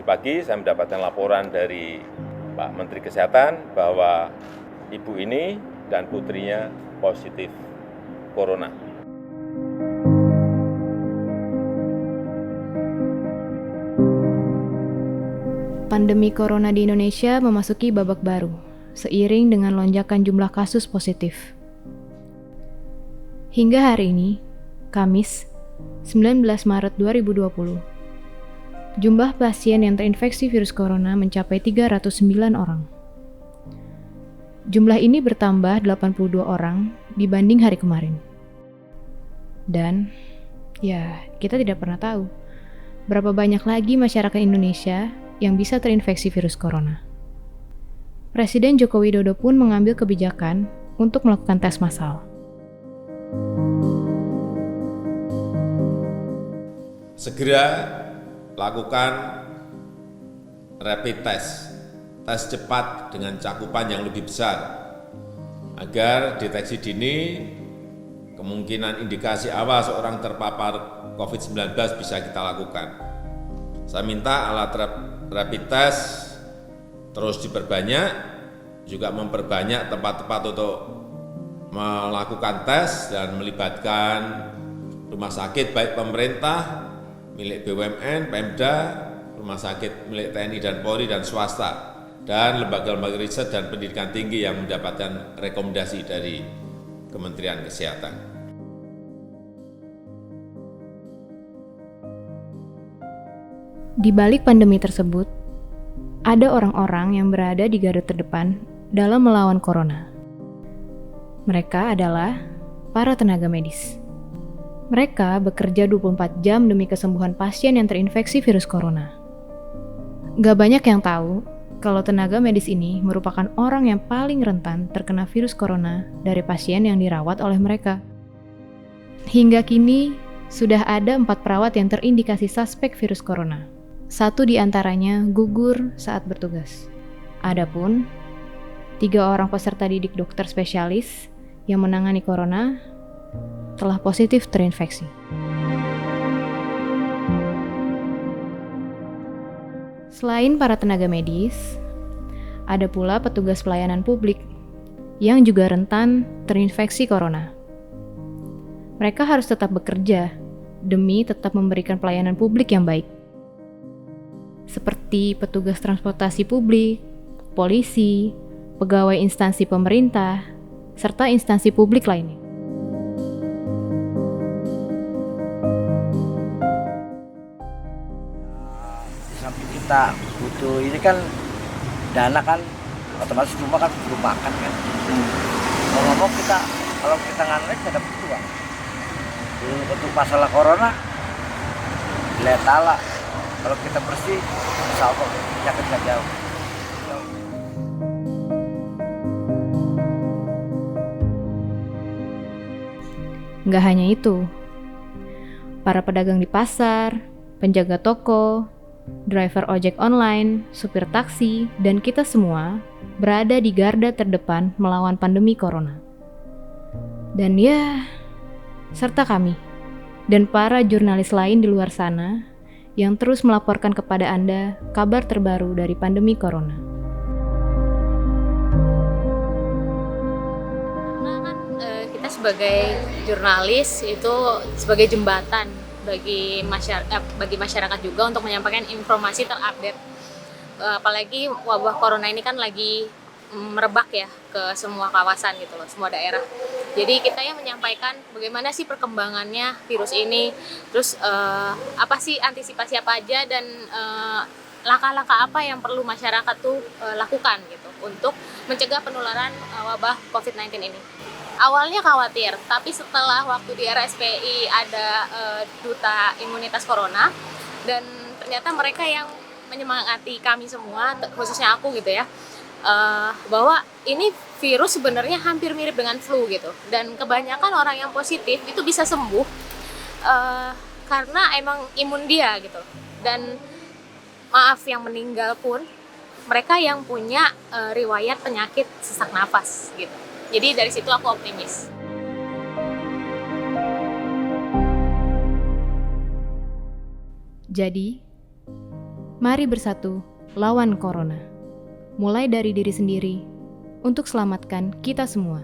pagi saya mendapatkan laporan dari Pak Menteri Kesehatan bahwa ibu ini dan putrinya positif corona. Pandemi corona di Indonesia memasuki babak baru, seiring dengan lonjakan jumlah kasus positif. Hingga hari ini, Kamis, 19 Maret 2020, jumlah pasien yang terinfeksi virus corona mencapai 309 orang. Jumlah ini bertambah 82 orang dibanding hari kemarin. Dan, kita tidak pernah tahu berapa banyak lagi masyarakat Indonesia yang bisa terinfeksi virus corona. Presiden Joko Widodo pun mengambil kebijakan untuk melakukan tes massal. Segera lakukan rapid test, tes cepat dengan cakupan yang lebih besar, agar deteksi dini kemungkinan indikasi awal seorang terpapar COVID-19 bisa kita lakukan. Saya minta alat rapid test terus diperbanyak, juga memperbanyak tempat-tempat untuk melakukan tes dan melibatkan rumah sakit baik pemerintah, milik BUMN, Pemda, rumah sakit milik TNI dan Polri dan swasta, dan lembaga-lembaga riset dan pendidikan tinggi yang mendapatkan rekomendasi dari Kementerian Kesehatan. Di balik pandemi tersebut, ada orang-orang yang berada di garda terdepan dalam melawan corona. Mereka adalah para tenaga medis. Mereka bekerja 24 jam demi kesembuhan pasien yang terinfeksi virus corona. Gak banyak yang tahu kalau tenaga medis ini merupakan orang yang paling rentan terkena virus corona dari pasien yang dirawat oleh mereka. Hingga kini, sudah ada 4 perawat yang terindikasi suspek virus corona. 1 di antaranya gugur saat bertugas. Adapun 3 orang peserta didik dokter spesialis yang menangani corona telah positif terinfeksi. Selain para tenaga medis, ada pula petugas pelayanan publik yang juga rentan terinfeksi corona. Mereka harus tetap bekerja demi tetap memberikan pelayanan publik yang baik, seperti petugas transportasi publik, polisi, pegawai instansi pemerintah, serta instansi publik lainnya. Kita butuh ini kan dana kan otomatis rumah kan perlu makan kan. Mau ngomong kita kalau kita ngantek kita dapat uang. Untuk masalah corona lihat Allah, kalau kita bersih insya Allah penyakitnya jauh. Nggak hanya itu, para pedagang di pasar, penjaga toko, driver ojek online, supir taksi, dan kita semua berada di garda terdepan melawan pandemi corona. Dan serta kami dan para jurnalis lain di luar sana yang terus melaporkan kepada Anda kabar terbaru dari pandemi corona. Karena kan kita sebagai jurnalis itu sebagai jembatan bagi masyarakat juga untuk menyampaikan informasi terupdate. Apalagi wabah corona ini kan lagi merebak ya ke semua kawasan gitu loh, semua daerah. Jadi kita yang menyampaikan bagaimana sih perkembangannya virus ini, terus apa sih antisipasi apa aja dan langkah-langkah apa yang perlu masyarakat tuh lakukan gitu untuk mencegah penularan wabah COVID-19 ini. Awalnya khawatir, tapi setelah waktu di RSPI ada duta imunitas corona dan ternyata mereka yang menyemangati kami semua, khususnya aku gitu ya, bahwa ini virus sebenarnya hampir mirip dengan flu gitu, dan kebanyakan orang yang positif itu bisa sembuh karena emang imun dia gitu. Dan maaf, yang meninggal pun mereka yang punya riwayat penyakit sesak nafas gitu. Jadi dari situ aku optimis. Jadi, Mari bersatu lawan corona. Mulai dari diri sendiri untuk selamatkan kita semua.